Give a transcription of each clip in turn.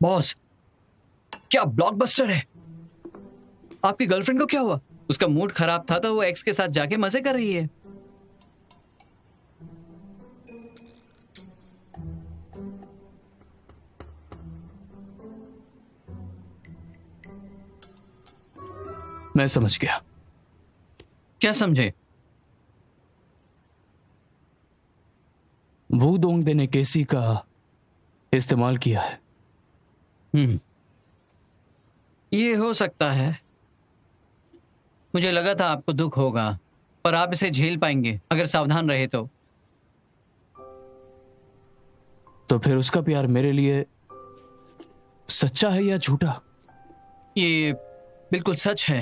Boss, क्या blockbuster है। आपकी गर्लफ्रेंड को क्या हुआ? उसका मूड खराब था तो वो एक्स के साथ जाके मजे कर रही है। मैं समझ गया। क्या समझे? वू दोंगदे ने केसी का इस्तेमाल किया है। ये हो सकता है। मुझे लगा था आपको दुख होगा, पर आप इसे झेल पाएंगे अगर सावधान रहे तो। फिर उसका प्यार मेरे लिए सच्चा है या झूठा? ये बिल्कुल सच है।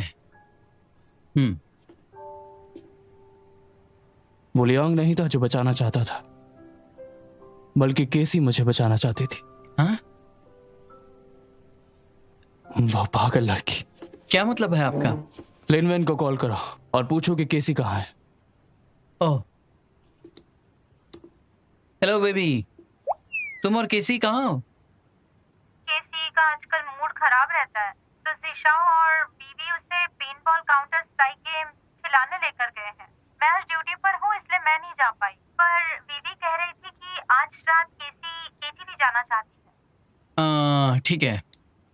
वो लियांग नहीं था जो बचाना चाहता था, बल्कि केसी मुझे बचाना चाहती थी। हाँ? वो पागल लड़की। क्या मतलब है आपका? लिनवेन को कॉल करो और पूछो कि केसी कहाँ है। ओह, हेलो बेबी, तुम और केसी कहाँ हो? केसी का आजकल मूड खराब रहता है, तो जिशाओ और बीवी उसे पेनबॉल काउंटर स्ट्राइक गेम खिलाने लेकर गए हैं। मैं आज ड्यूटी पर हूँ, इसलिए मैं नहीं जा पाई, पर बीवी कह रही थी कि आज रात केसी केटीवी जाना चाहती है। ठीक है,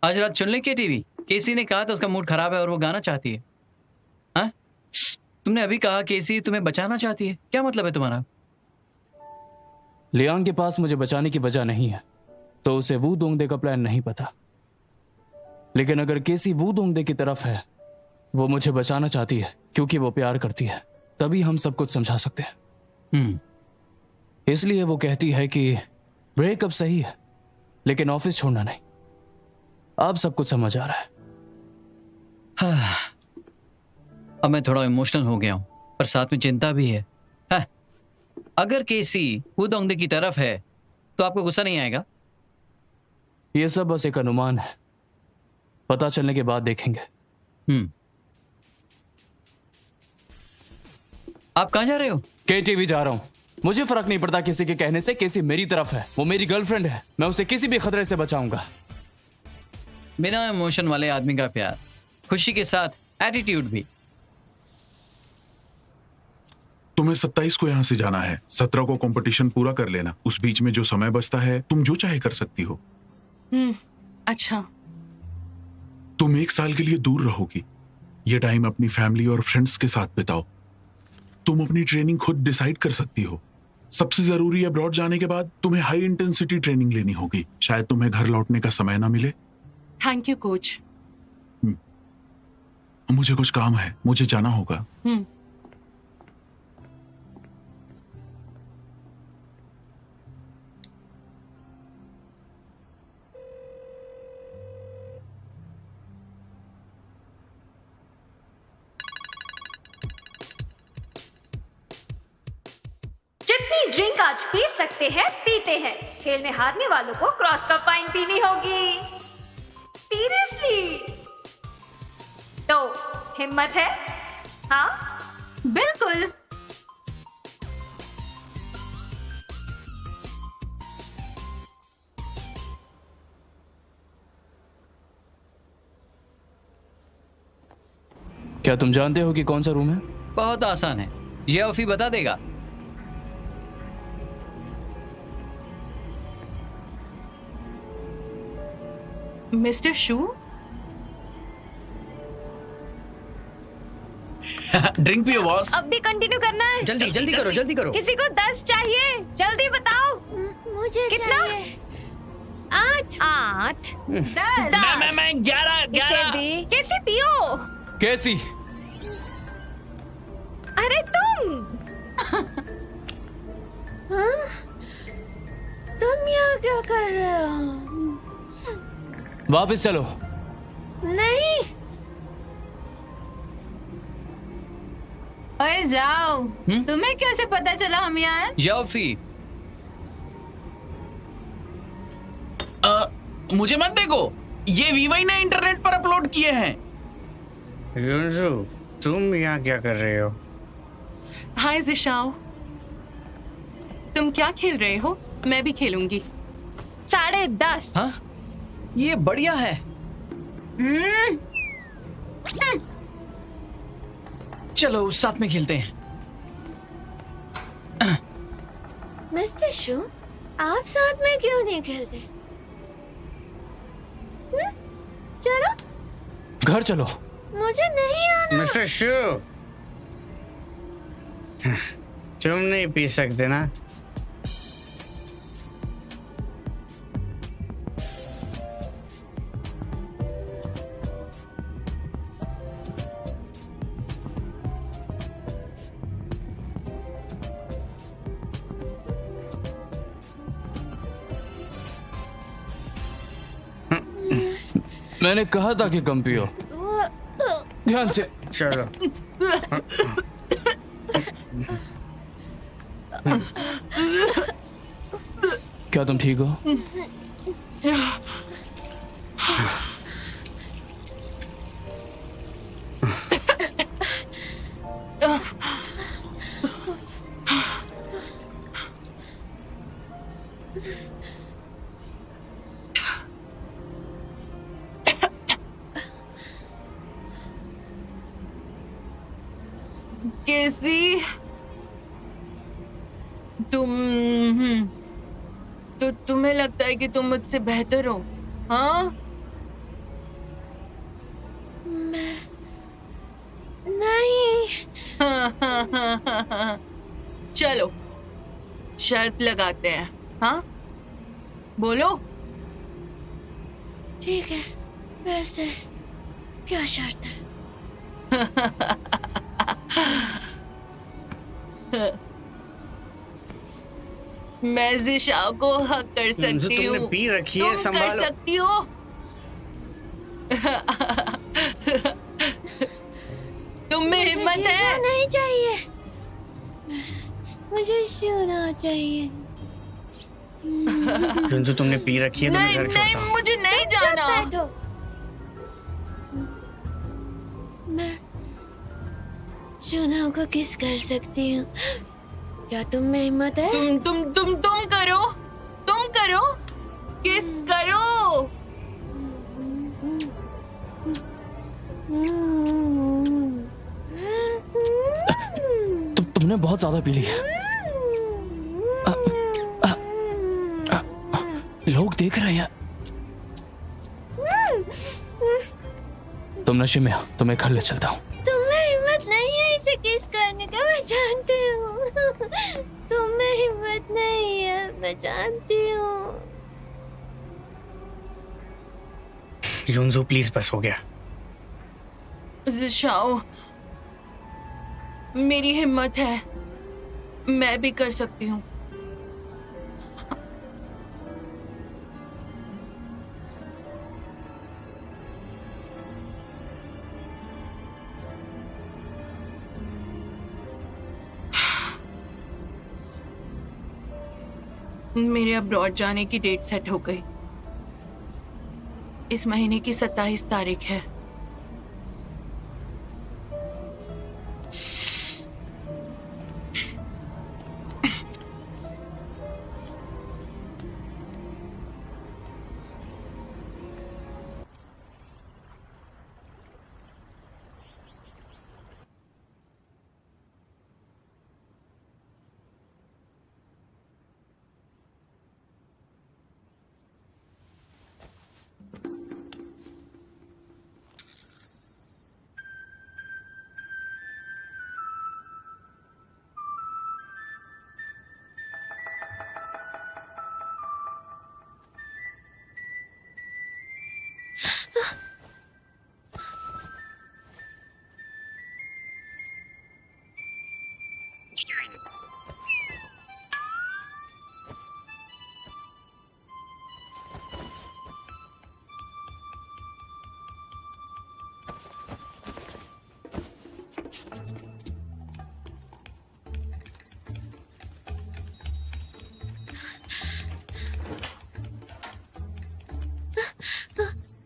आज रात चुन ले केटीवी। केसी ने कहा था उसका मूड खराब है और वो गाना चाहती है। हाँ? तुमने अभी कहा केसी तुम्हें बचाना चाहती है, क्या मतलब है तुम्हारा? लियांग के पास मुझे बचाने की वजह नहीं है, तो उसे वू दोंगदे का प्लान नहीं पता। लेकिन अगर केसी वू दोंगदे की तरफ है, वो मुझे बचाना चाहती है क्योंकि वो प्यार करती है, तभी हम सब कुछ समझा सकते हैं। इसलिए वो कहती है कि ब्रेकअप सही है, लेकिन ऑफिस छोड़ना नहीं। अब सब कुछ समझ आ रहा है। हाँ, अब मैं थोड़ा इमोशनल हो गया हूं, पर साथ में चिंता भी है। हाँ, अगर केसी वू दोंगदे की तरफ है तो आपको गुस्सा नहीं आएगा? ये सब बस एक अनुमान है, पता चलने के बाद देखेंगे। आप कहां जा रहे हो? केटीवी जा रहा हूं। मुझे फर्क नहीं पड़ता किसी के कहने से, केसी मेरी तरफ है, वो मेरी गर्लफ्रेंड है। मैं उसे किसी भी खतरे से बचाऊंगा। बिना इमोशन वाले आदमी का प्यार, खुशी के साथ एटीट्यूड भी। तुम्हें 27 को यहाँ से जाना है, 17 को कंपटीशन पूरा कर लेना। उस बीच में जो समय बचता है तुम जो चाहे कर सकती हो। अच्छा। तुम 1 साल के लिए दूर रहोगी। ये टाइम अपनी फैमिली और फ्रेंड्स के साथ बिताओ। तुम अपनी ट्रेनिंग खुद डिसाइड कर सकती हो। सबसे जरूरी है, अब्रॉड जाने के बाद तुम्हें हाई इंटेंसिटी ट्रेनिंग लेनी होगी। शायद तुम्हें घर लौटने का समय ना मिले। Thank you coach. मुझे कुछ काम है, मुझे जाना होगा। जितनी ड्रिंक आज पी सकते हैं पीते हैं। खेल में हारने वालों को क्रॉस का पाइन पीनी होगी। सीरियसली? तो हिम्मत है? हाँ बिल्कुल। क्या तुम जानते हो कि कौन सा रूम है? बहुत आसान है, जियाओफी बता देगा। मिस्टर शू, ड्रिंक पियो बॉस। अब भी कंटिन्यू करना है? जल्दी जल्दी करो, जल्दी करो। किसी को 10 चाहिए, जल्दी बताओ। मुझे कितना? 8 10 मैं 11 कैसे पियो? कैसी? अरे तुम तुम यहाँ क्या कर रहे हो? वापस चलो। नहीं। ओए जाओ। तुम्हें कैसे पता चला हम यहाँ हैं? जियाओफी, मुझे मत देखो, ये वीवाई ने इंटरनेट पर अपलोड किए हैं। युनजू, तुम यहाँ क्या कर रहे हो? हाय जिशाओ, तुम क्या खेल रहे हो? मैं भी खेलूंगी। 10:30। हाँ? ये बढ़िया है। चलो साथ में खेलते हैं। मिस्टर शू, आप साथ में क्यों नहीं खेलते? चलो। घर चलो। मुझे नहीं आना। मिस्टर शू, तुम नहीं पी सकते ना? मैंने कहा था कि कम पियो। ध्यान से। चलो। क्या तुम ठीक हो? केसी, तुम्हें लगता है कि तुम मुझसे बेहतर हो? हाँ? नहीं। चलो शर्त लगाते हैं। हाँ, बोलो। ठीक है, वैसे क्या शर्त है? मैं जिशाओ को हक कर सकती तुमने हूँ। पी रखी है, तुम कर संभालो। सकती हो। तुम में हिम्मत मुझे है? नहीं चाहिए, मुझे सोना चाहिए। युंजू, तुमने पी रखी है तो मैं नहीं घर छोड़ता नहीं, हूँ। मुझे नहीं जाना। बैठो। मैं सोना को किस कर सकती हूँ? क्या तुम में हिम्मत है? तुम करो, तुम करो, किस करो। तुमने बहुत ज्यादा पी ली है। लोग देख रहे हैं। तुम नशे में हो, तुम्हें घर ले चलता हूँ। तुम्हें हिम्मत नहीं है इसे किस करने का, मैं जानती हूँ। तुम्हें हिम्मत नहीं है, मैं जानती हूँ। युंजू प्लीज, बस हो गया। जिशाओ, मेरी हिम्मत है, मैं भी कर सकती हूँ। मेरे अब्रॉड जाने की डेट सेट हो गई। इस महीने की 27 तारीख है।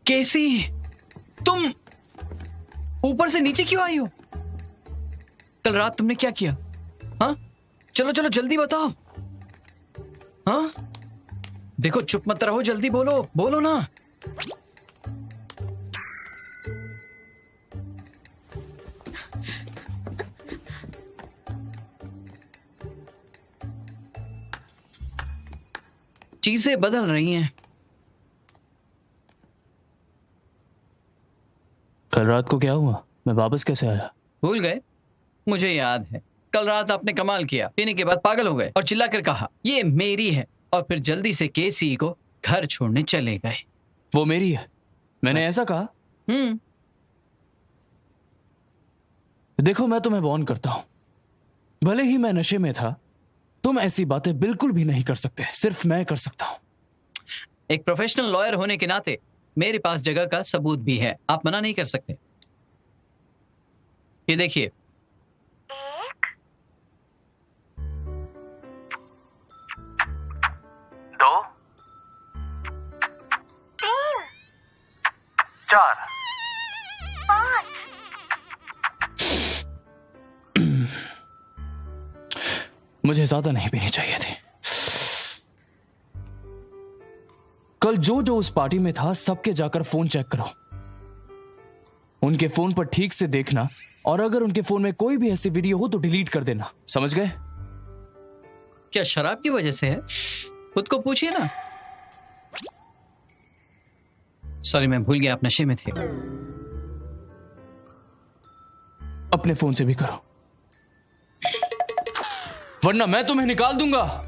केसी, तुम ऊपर से नीचे क्यों आई हो? कल रात तुमने क्या किया? हाँ, चलो चलो जल्दी बताओ। हाँ, देखो चुप मत रहो, जल्दी बोलो, बोलो ना। चीजें बदल रही हैं। कल रात को क्या हुआ? मैं वापस कैसे आया? भूल गए? मुझे याद है, कल रात आपने कमाल किया, पीने के बाद पागल हो गए और चिल्लाकर कहा ये मेरी है, और फिर जल्दी से केसी को घर छोड़ने चले गए। वो मेरी है, मैंने ऐसा कहा? देखो, मैं तुम्हें वार्न करता हूं, भले ही मैं नशे में था, तुम ऐसी बातें बिल्कुल भी नहीं कर सकते, सिर्फ मैं कर सकता हूं। एक प्रोफेशनल लॉयर होने के नाते मेरे पास जगह का सबूत भी है, आप मना नहीं कर सकते। ये देखिए। 2 3 4 5 मुझे ज्यादा नहीं पीनी चाहिए थी। कल जो उस पार्टी में था, सबके जाकर फोन चेक करो, उनके फोन पर ठीक से देखना, और अगर उनके फोन में कोई भी ऐसी वीडियो हो तो डिलीट कर देना, समझ गए? क्या शराब की वजह से है? खुद को पूछिए ना। सॉरी, मैं भूल गया आप नशे में थे। अपने फोन से भी करो, वरना मैं तुम्हें निकाल दूंगा।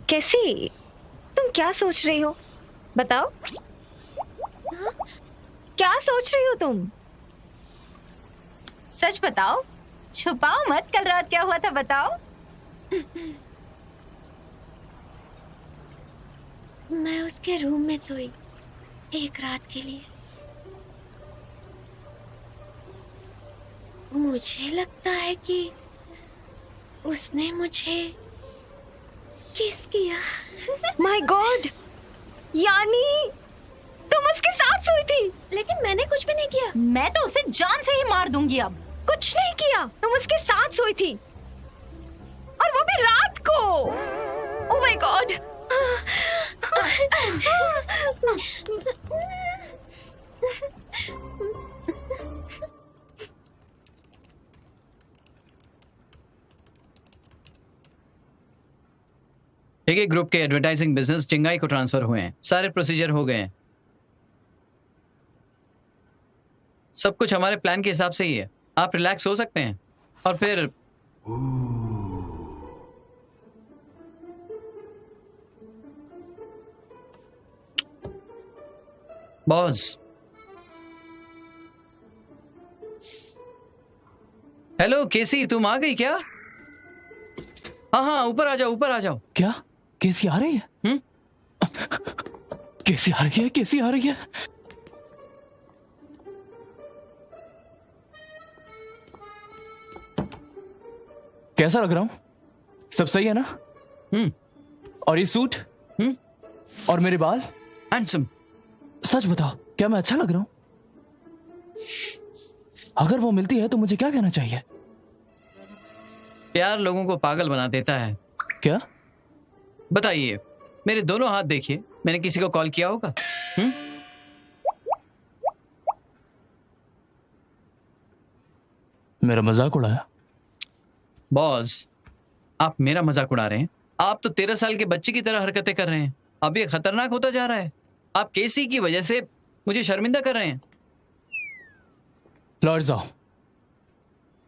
कैसी, तुम क्या सोच रही हो? बताओ। क्या सोच रही हो तुम? सच बताओ, छुपाओ मत। कल रात क्या हुआ था बताओ। मैं उसके रूम में सोई एक रात के लिए। मुझे लगता है कि उसने मुझे किस किया। माय गॉड, यानी तुम उसके साथ सोई थी? लेकिन मैंने कुछ भी नहीं किया। मैं तो उसे जान से ही मार दूंगी अब। कुछ नहीं किया, तुम उसके साथ सोई थी, और वो भी रात को। Oh my God. एक ग्रुप के एडवर्टाइजिंग बिजनेस चिंगाई को ट्रांसफर हुए हैं, सारे प्रोसीजर हो गए हैं, सब कुछ हमारे प्लान के हिसाब से ही है। आप रिलैक्स हो सकते हैं। और फिर बॉस, हेलो केसी, तुम आ गई क्या? हाँ, ऊपर आ जाओ, ऊपर आ जाओ। क्या केसी आ रही है? केसी आ रही है? केसी आ रही है? कैसा लग रहा हूं? सब सही है ना? और ये सूट? और मेरे बाल? हैंडसम। सच बताओ, क्या मैं अच्छा लग रहा हूं? अगर वो मिलती है तो मुझे क्या कहना चाहिए? प्यार लोगों को पागल बना देता है। क्या? बताइए, मेरे दोनों हाथ देखिए, मैंने किसी को कॉल किया होगा? मेरा मजाक उड़ाया? बॉस, आप मेरा मजाक उड़ा रहे हैं। आप तो 13 साल के बच्चे की तरह हरकतें कर रहे हैं। अब ये खतरनाक होता जा रहा है। आप केसी की वजह से मुझे शर्मिंदा कर रहे हैं। लौट जाओ।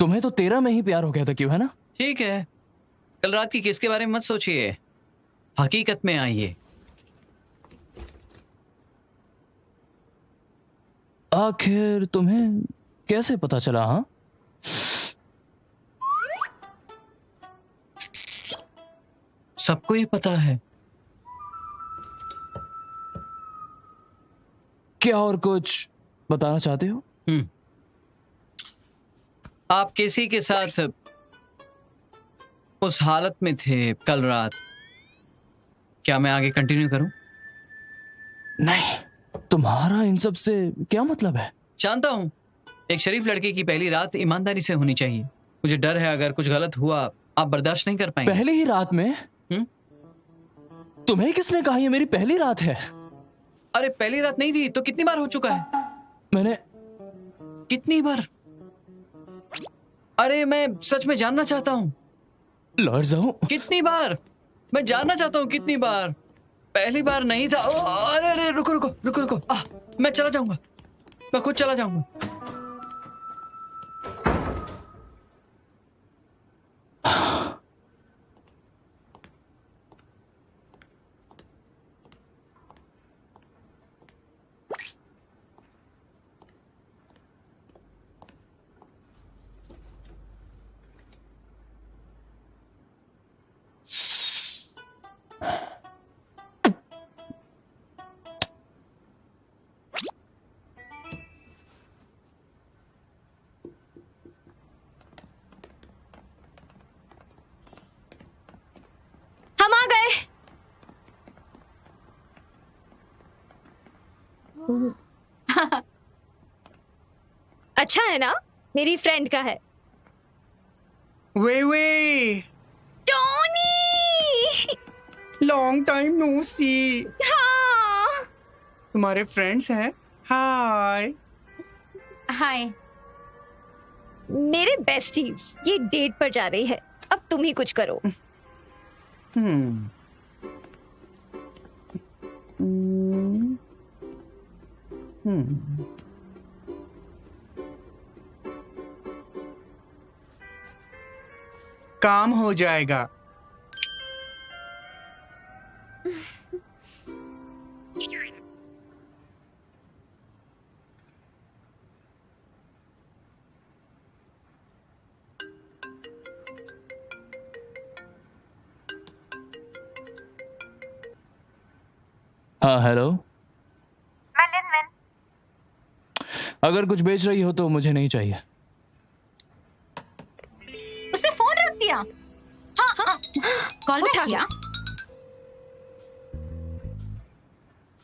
तुम्हें तो 13 में ही प्यार हो गया था, क्यों, है ना? ठीक है, कल रात की केस के बारे में मत सोचिए, हकीकत में आइए। आखिर तुम्हें कैसे पता चला? हाँ, सबको ये पता है। क्या और कुछ बताना चाहते हो? आप केसी के साथ उस हालत में थे कल रात। क्या मैं आगे कंटिन्यू करूं? नहीं, तुम्हारा इन सब से क्या मतलब है? जानता हूं, एक शरीफ लड़के की पहली रात ईमानदारी से होनी चाहिए। मुझे डर है अगर कुछ गलत हुआ आप बर्दाश्त नहीं कर पाएंगे। पहली ही रात में? तुम्हें किसने कहा ये मेरी पहली रात है? अरे पहली रात नहीं थी तो कितनी बार हो चुका है? मैंने कितनी बार? अरे मैं सच में जानना चाहता हूं। लौट जाओ। कितनी बार? मैं जानना चाहता हूं कितनी बार। पहली बार नहीं था। अरे अरे रुको रुको रुको रुको, मैं चला जाऊंगा, मैं खुद चला जाऊंगा। हम आ गए। अच्छा है ना, मेरी फ्रेंड का है। वे वे, टोनी। लॉन्ग टाइम नो सी। हाँ। तुम्हारे फ्रेंड्स हैं? हाय। हाय। मेरे बेस्टीज ये डेट पर जा रही है, अब तुम ही कुछ करो। काम हो जाएगा। हाँ, हेलो। मैं लिनविन। अगर कुछ बेच रही हो तो मुझे नहीं चाहिए। उसने फोन रख दिया। हाँ हाँ, कॉल बैक किया।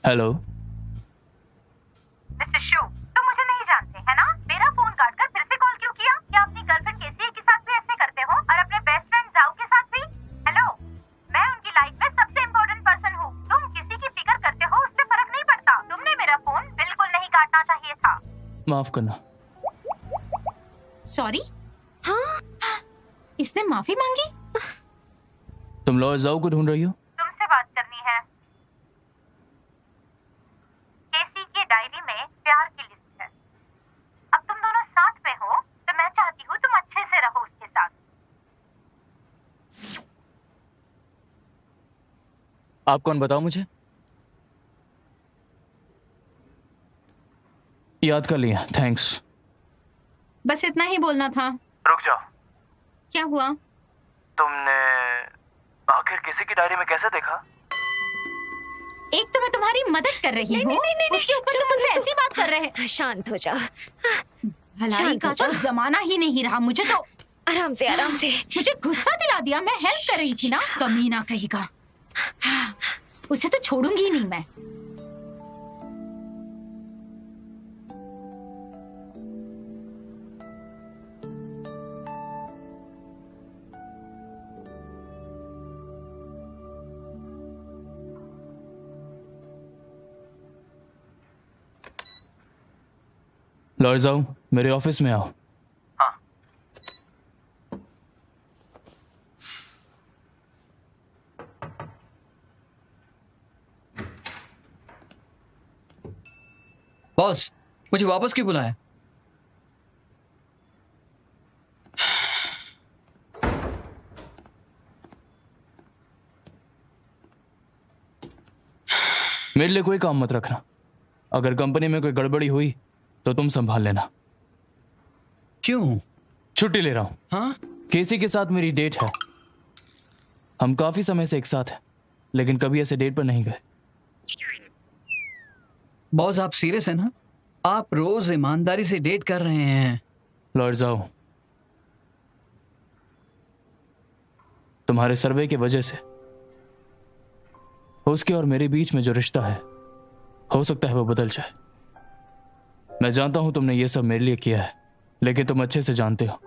हेलो। मिस्टर शू, तुम मुझे नहीं जानते है ना? मेरा फोन काट कर फिर से कॉल क्यों किया? क्या अपनी गर्लफ्रेंड केसी के साथ भी ऐसे करते हो और अपने बेस्ट फ्रेंड जाओ के साथ भी? हेलो, मैं उनकी लाइफ में सबसे इम्पोर्टेंट पर्सन हूँ। तुम किसी की फिक्र करते हो उससे फर्क नहीं पड़ता। तुमने मेरा फोन बिल्कुल नहीं काटना चाहिए था। माफ करना। सॉरी। हाँ, इसने माफी मांगी। तुम लॉ जाओ को ढूंढ रही हो? तुमसे बात करनी है। केसी की डायरी में प्यार की लिस्ट है। अब तुम दोनों साथ में हो तो मैं चाहती हूँ तुम अच्छे से रहो उसके साथ। आप कौन, बताओ मुझे। याद कर लिया, थैंक्स। बस इतना ही बोलना था। रुक जाओ। क्या हुआ? तुमने आखिर किसी की डायरी में कैसे देखा? एक तो मैं तुम्हारी मदद कर रही हूँ, उसके ऊपर तुम मुझसे ऐसी बात कर रहे हैं। शांत हो जाओ। भलाई का तो जमाना ही नहीं रहा। मुझे तो आराम से आराम से। मुझे गुस्सा दिला दिया। मैं हेल्प कर रही थी ना, कमीना कहीं का। उसे तो छोड़ूंगी ही नहीं मैं। लॉर्ड जाओ, मेरे ऑफिस में आओ। हाँ। बॉस, मुझे वापस क्यों बुलाया? मेरे लिए कोई काम मत रखना। अगर कंपनी में कोई गड़बड़ी हुई तो तुम संभाल लेना। क्यों? छुट्टी ले रहा हूं। हाँ? केसी के साथ मेरी डेट है। हम काफी समय से एक साथ हैं, लेकिन कभी ऐसे डेट पर नहीं गए। बॉस, आप सीरियस हैं ना? आप रोज ईमानदारी से डेट कर रहे हैं। लॉर्ड जाओ, तुम्हारे सर्वे की वजह से उसके और मेरे बीच में जो रिश्ता है, हो सकता है वो बदल जाए। मैं जानता हूं तुमने ये सब मेरे लिए किया है, लेकिन तुम अच्छे से जानते हो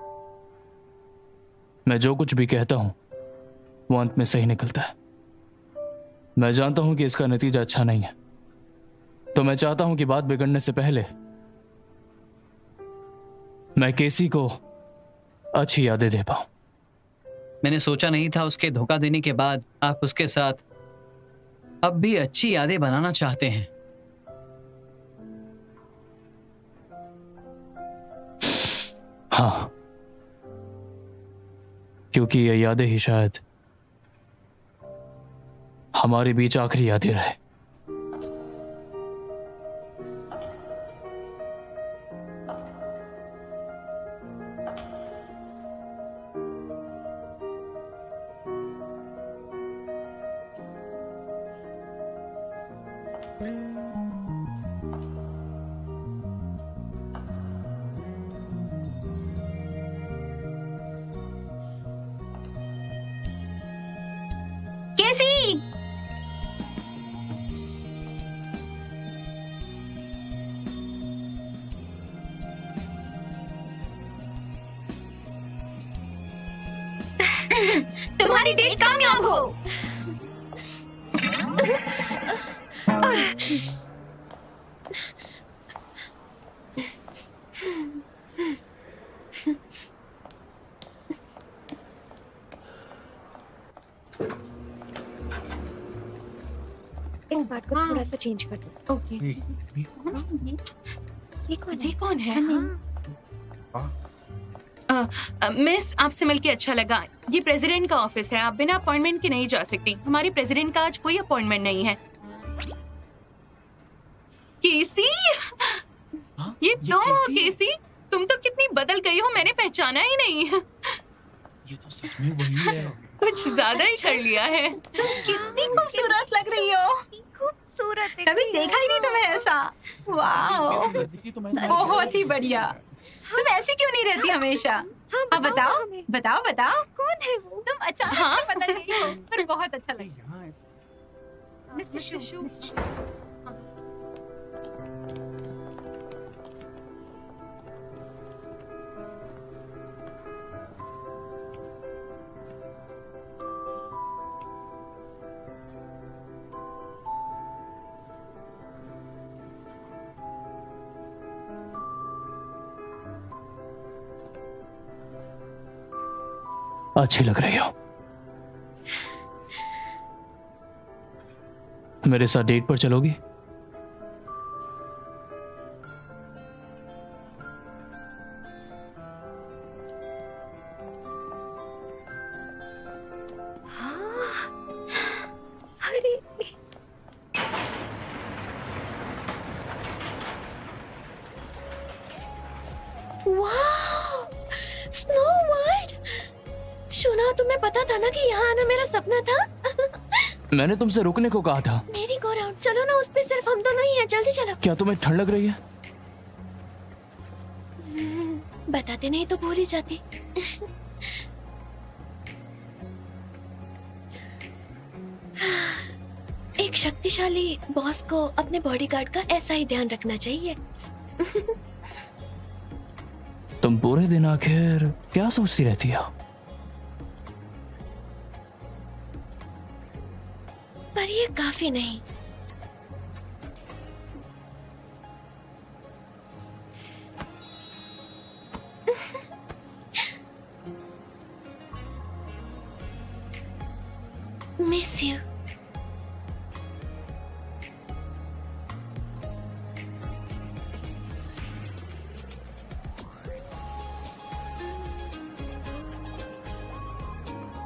मैं जो कुछ भी कहता हूं वो अंत में सही निकलता है। मैं जानता हूं कि इसका नतीजा अच्छा नहीं है, तो मैं चाहता हूं कि बात बिगड़ने से पहले मैं केसी को अच्छी यादें दे पाऊं। मैंने सोचा नहीं था उसके धोखा देने के बाद आप उसके साथ अब भी अच्छी यादें बनाना चाहते हैं। हाँ, क्योंकि ये यादें ही शायद हमारे बीच आखिरी यादें रहे। केसी! तुम्हारी डेट कामयाब हो। इस बात को थोड़ा सा चेंज कर दो। ओके। ये कौन है? ये कौन है? मिस, आपसे मिलके अच्छा लगा। ये प्रेसिडेंट का ऑफिस है, आप बिना अपॉइंटमेंट के नहीं जा सकती। हमारी प्रेसिडेंट का आज कोई अपॉइंटमेंट नहीं है। केसी, ये तुम हो केसी? तुम तो कितनी बदल गई हो, मैंने पहचाना ही नहीं। ये तो सच में वही है। कुछ ज्यादा ही कर लिया है। कितनी खूबसूरत लग रही हो। खूबसूरत है। कभी देखा ही नहीं तुम्हें ऐसा। वाह, बहुत ही बढ़िया। तुम ऐसी क्यों नहीं रहती हमेशा? हाँ, बताओ बताओ बताओ। कौन है वो? तुम अचानक हाँ? से बदल गई हो, पर बहुत अच्छा लगा। मिस्टर शू। अच्छी लग रही हो। मेरे साथ डेट पर चलोगी? अरे वाह, स्नो वाइट। सुना, तुम्हें पता था ना कि यहाँ आना मेरा सपना था। मैंने तुमसे रुकने को कहा था। मेरी गो राउंड, चलो ना, उस पे सिर्फ हम दोनों ही हैं, जल्दी चलो। क्या तुम्हें ठंड लग रही है? बताते नहीं तो भूल ही जाती। एक शक्तिशाली बॉस को अपने बॉडीगार्ड का ऐसा ही ध्यान रखना चाहिए। तुम पूरे दिन आखिर क्या सोचती रहती हो? पर ये काफी नहीं।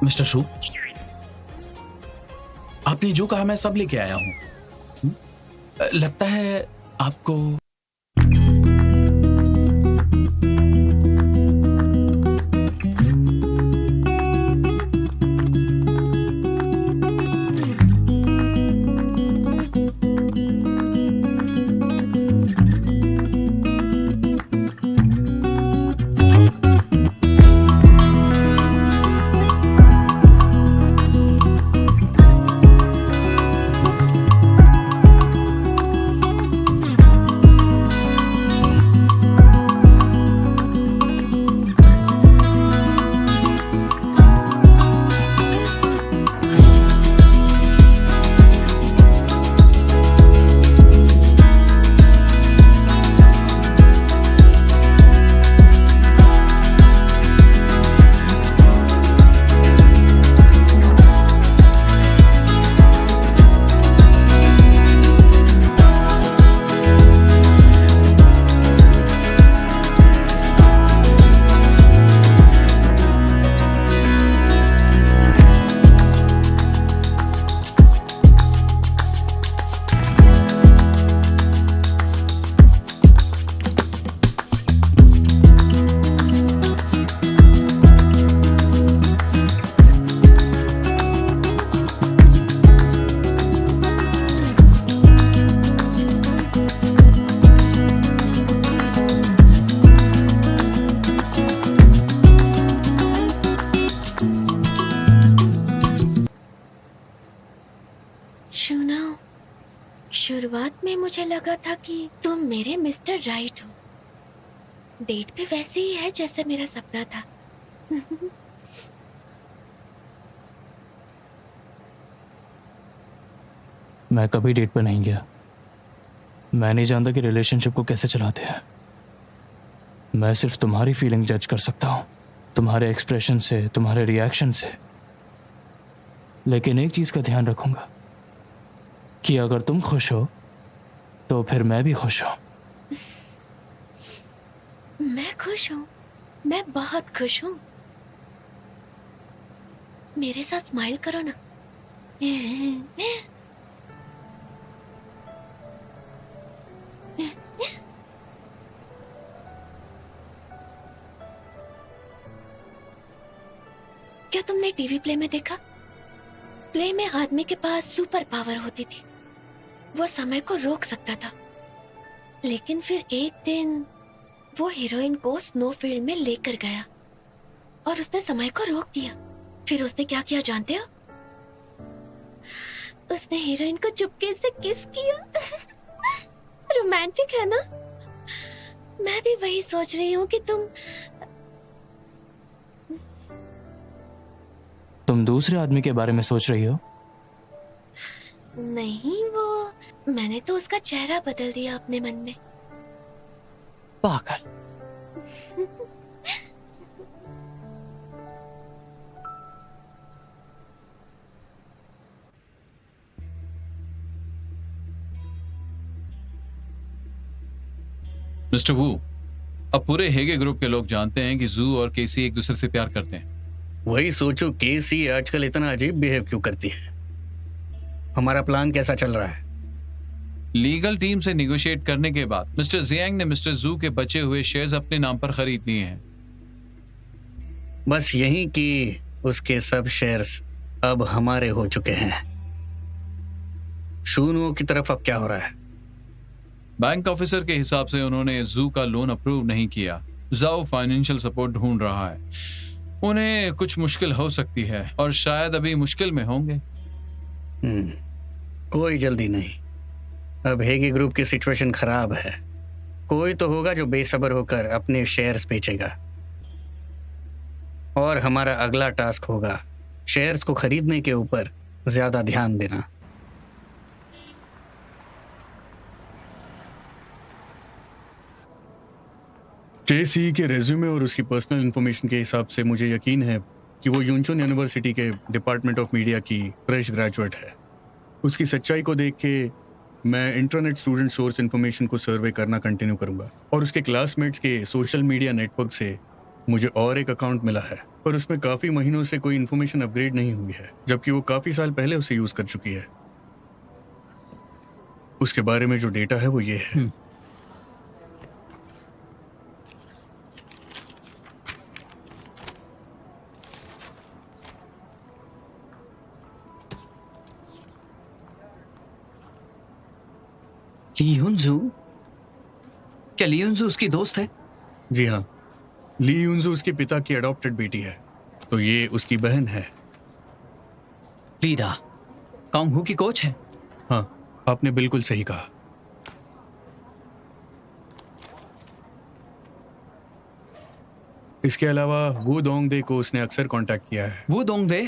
मिस्टर शू, आपने जो कहा मैं सब लेके आया हूं। लगता है आपको शुरुआत में मुझे लगा था कि तुम मेरे मिस्टर राइट हो। डेट भी वैसे ही है जैसे मेरा सपना था। मैं कभी डेट पर नहीं गया। मैं नहीं जानता कि रिलेशनशिप को कैसे चलाते हैं। मैं सिर्फ तुम्हारी फीलिंग जज कर सकता हूं, तुम्हारे एक्सप्रेशन से, तुम्हारे रिएक्शन से। लेकिन एक चीज का ध्यान रखूंगा कि अगर तुम खुश हो तो फिर मैं भी खुश हूं। मैं खुश हूं, मैं बहुत खुश हूं। मेरे साथ स्माइल करो ना। क्या तुमने टीवी प्ले में देखा? प्ले में आदमी के पास सुपर पावर होती थी। वो समय को रोक सकता था। लेकिन फिर एक दिन वो हीरोइन को स्नोफील्ड में लेकर गया और उसने समय को रोक दिया। फिर उसने क्या किया जानते हो? उसने हीरोइन को चुपके से किस किया। रोमांटिक है ना? मैं भी वही सोच रही हूँ कि तुम दूसरे आदमी के बारे में सोच रही हो? नहीं, वो मैंने तो उसका चेहरा बदल दिया अपने मन में। पागल। मिस्टर वू, अब पूरे हेगे ग्रुप के लोग जानते हैं कि जू और केसी एक दूसरे से प्यार करते हैं। वही सोचो, केसी आजकल इतना अजीब बिहेव क्यों करती है? हमारा प्लान कैसा चल रहा है? लीगल टीम से निगोशिएट करने के बाद मिस्टर जियांग ने मिस्टर जू के बचे हुए शेयर्स अपने नाम पर खरीद लिए हैं। बस यही कि उसके सब शेयर्स अब हमारे हो चुके हैं। शूनुओं की तरफ अब क्या हो रहा है? बैंक ऑफिसर के हिसाब से उन्होंने जू का लोन अप्रूव नहीं किया। जाओ फाइनेंशियल सपोर्ट ढूंढ रहा है। उन्हें कुछ मुश्किल हो सकती है और शायद अभी मुश्किल में होंगे। कोई जल्दी नहीं। अब हेगे ग्रुप की सिचुएशन खराब है। कोई तो होगा जो बेसब्र होकर अपने शेयर्स बेचेगा और हमारा अगला टास्क होगा शेयर्स को खरीदने के ऊपर ज्यादा ध्यान देना। केसी के रेज्यूमे और उसकी पर्सनल इंफॉर्मेशन के हिसाब से मुझे यकीन है कि वो यूनचुन यूनिवर्सिटी के डिपार्टमेंट ऑफ मीडिया की फ्रेश ग्रेजुएट है। उसकी सच्चाई को देख के मैं इंटरनेट स्टूडेंट सोर्स इंफॉर्मेशन को सर्वे करना कंटिन्यू करूंगा और उसके क्लासमेट्स के सोशल मीडिया नेटवर्क से मुझे और एक अकाउंट मिला है पर उसमें काफी महीनों से कोई इन्फॉर्मेशन अपग्रेड नहीं हुई है, जबकि वो काफी साल पहले उसे यूज कर चुकी है। उसके बारे में जो डेटा है वो ये है। ली युनजू? क्या ली युनजू उसकी दोस्त है? जी हाँ, ली युनजू उसके पिता की अडॉप्टेड बेटी है, तो ये उसकी बहन है। लीडा कांग हू की कोच है? हाँ, आपने बिल्कुल सही कहा। इसके अलावा वू दोंगदे को उसने अक्सर कांटेक्ट किया है। वू दोंगदे?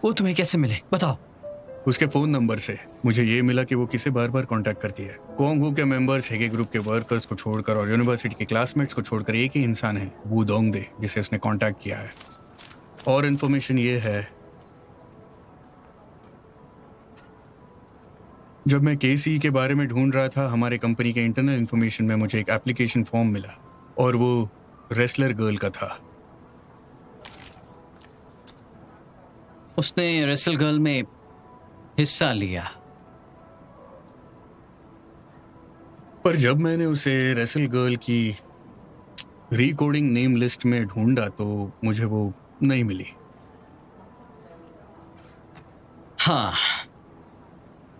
वो तुम्हें कैसे मिले, बताओ। उसके फोन नंबर से मुझे ये मिला कि वो किसे बार बार कांटेक्ट करती है। कोंग हू के मेंबर्स हेगे ग्रुप के वर्कर्स को छोड़कर और यूनिवर्सिटी के क्लासमेट्स को छोड़कर एक ही इंसान है, वू दोंगदे, जिसे उसने कांटेक्ट किया है। और इन्फॉर्मेशन ये है, जब मैं केसी के बारे में ढूंढ रहा था, हमारे कंपनी के इंटरनल इन्फॉर्मेशन में मुझे एक एप्लीकेशन फॉर्म मिला और वो रेसलर गर्ल का था। उसने रेसल गर्ल में हिस्सा लिया। पर जब मैंने उसे रेसल गर्ल की रिकॉर्डिंग नेम लिस्ट में ढूंढा तो मुझे वो नहीं मिली। हाँ,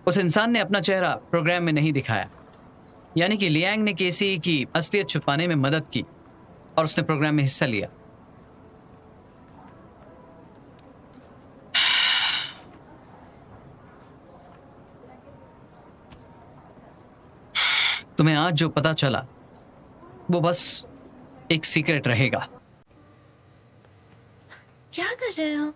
उस इंसान ने अपना चेहरा प्रोग्राम में नहीं दिखाया, यानी कि लियांग ने केसी की असलियत छुपाने में मदद की और उसने प्रोग्राम में हिस्सा लिया। तुम्हें आज जो पता चला वो बस एक सीक्रेट रहेगा। क्या कर रहे हो?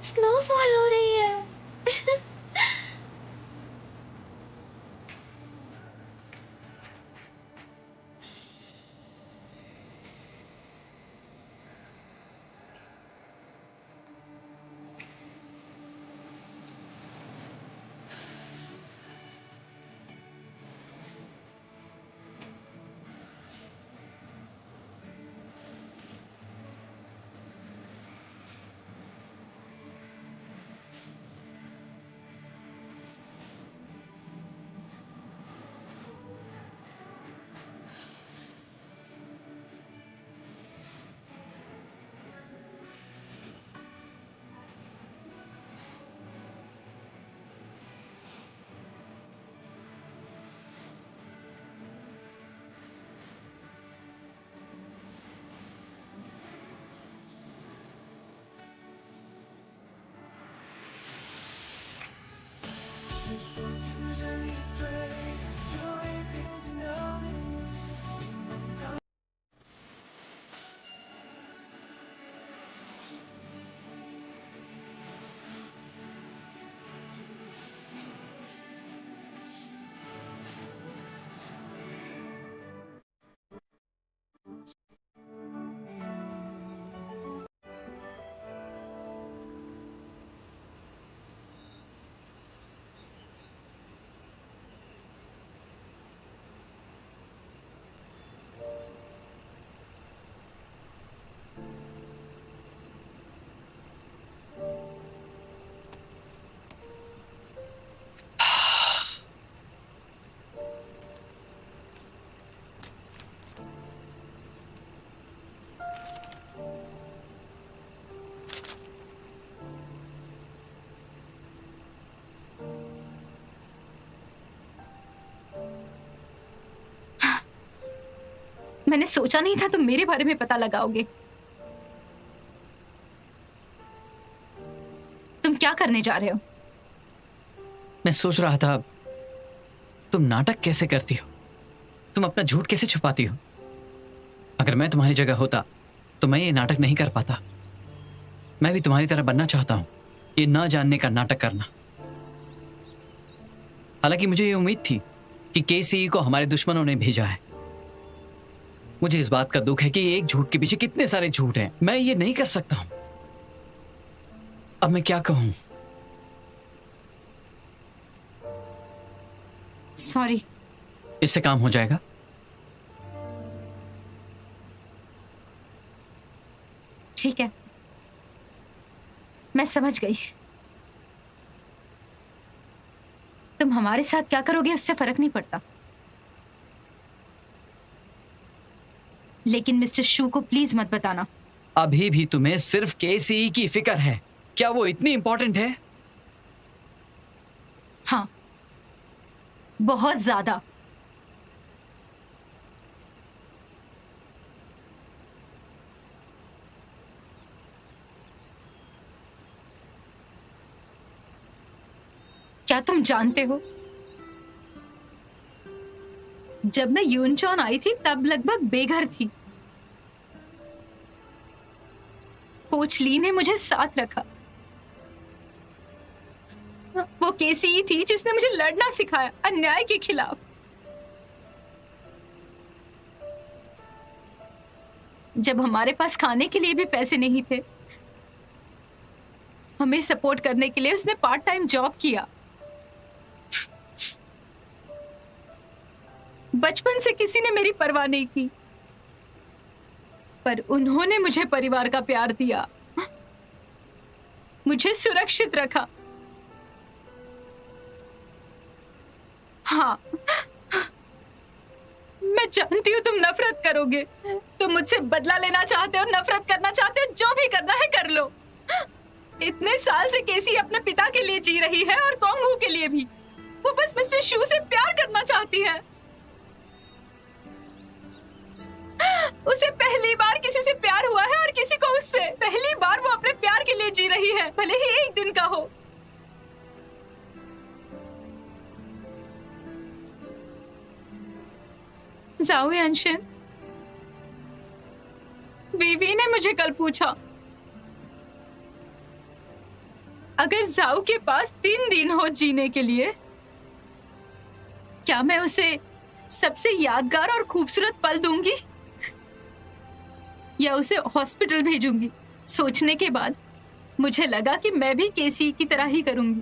स्नोफॉल हो रही है। मैंने सोचा नहीं था तुम मेरे बारे में पता लगाओगे। तुम क्या करने जा रहे हो? मैं सोच रहा था तुम नाटक कैसे करती हो, तुम अपना झूठ कैसे छुपाती हो। अगर मैं तुम्हारी जगह होता तो मैं ये नाटक नहीं कर पाता। मैं भी तुम्हारी तरह बनना चाहता हूं, ये ना जानने का नाटक करना। हालांकि मुझे ये उम्मीद थी कि केसी को हमारे दुश्मनों ने भेजा है। मुझे इस बात का दुख है कि एक झूठ के पीछे कितने सारे झूठ हैं। मैं ये नहीं कर सकता हूं। अब मैं क्या कहूं? सॉरी। इससे काम हो जाएगा? ठीक है, मैं समझ गई। तुम हमारे साथ क्या करोगे उससे फर्क नहीं पड़ता, लेकिन मिस्टर शू को प्लीज मत बताना। अभी भी तुम्हें सिर्फ केसी की फिक्र है? क्या वो इतनी इंपॉर्टेंट है? हाँ, बहुत ज्यादा। क्या तुम जानते हो, जब मैं यूनचॉन आई थी तब लगभग बेघर थी। कोच ली ने मुझे साथ रखा। वो केसी ही थी जिसने मुझे लड़ना सिखाया अन्याय के खिलाफ। जब हमारे पास खाने के लिए भी पैसे नहीं थे, हमें सपोर्ट करने के लिए उसने पार्ट टाइम जॉब किया। बचपन से किसी ने मेरी परवाह नहीं की, पर उन्होंने मुझे परिवार का प्यार दिया, मुझे सुरक्षित रखा। हाँ, मैं जानती हूँ तुम नफरत करोगे। तुम मुझसे बदला लेना चाहते हो, नफरत करना चाहते हो, जो भी करना है कर लो। इतने साल से केसी अपने पिता के लिए जी रही है और कोंगहू के लिए भी। वो बस मिस्टर शू से प्यार करना चाहती है। उसे पहली बार किसी से प्यार हुआ है और किसी को उससे। पहली बार वो अपने प्यार के लिए जी रही है, भले ही एक दिन का हो। जाओ अंशन, वीवी ने मुझे कल पूछा, अगर जाओ के पास 3 दिन हो जीने के लिए, क्या मैं उसे सबसे यादगार और खूबसूरत पल दूंगी या उसे हॉस्पिटल भेजूंगी? सोचने के बाद मुझे लगा कि मैं भी केसी की तरह ही करूंगी।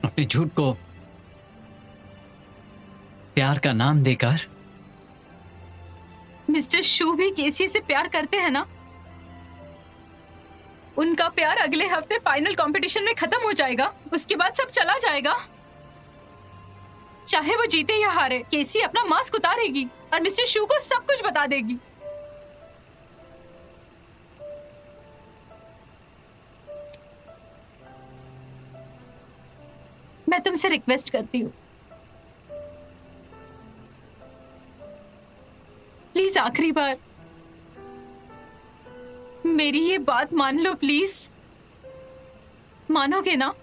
अपने झूठ को प्यार का नाम देकर। मिस्टर शू भी केसी से प्यार करते हैं ना? उनका प्यार अगले हफ्ते फाइनल कंपटीशन में खत्म हो जाएगा, उसके बाद सब चला जाएगा। चाहे वो जीते या हारे, केसी अपना मास्क उतारेगी और मिस्टर शू को सब कुछ बता देगी। मैं तुमसे रिक्वेस्ट करती हूँ, प्लीज आखिरी बार मेरी ये बात मान लो, प्लीज। मानोगे ना?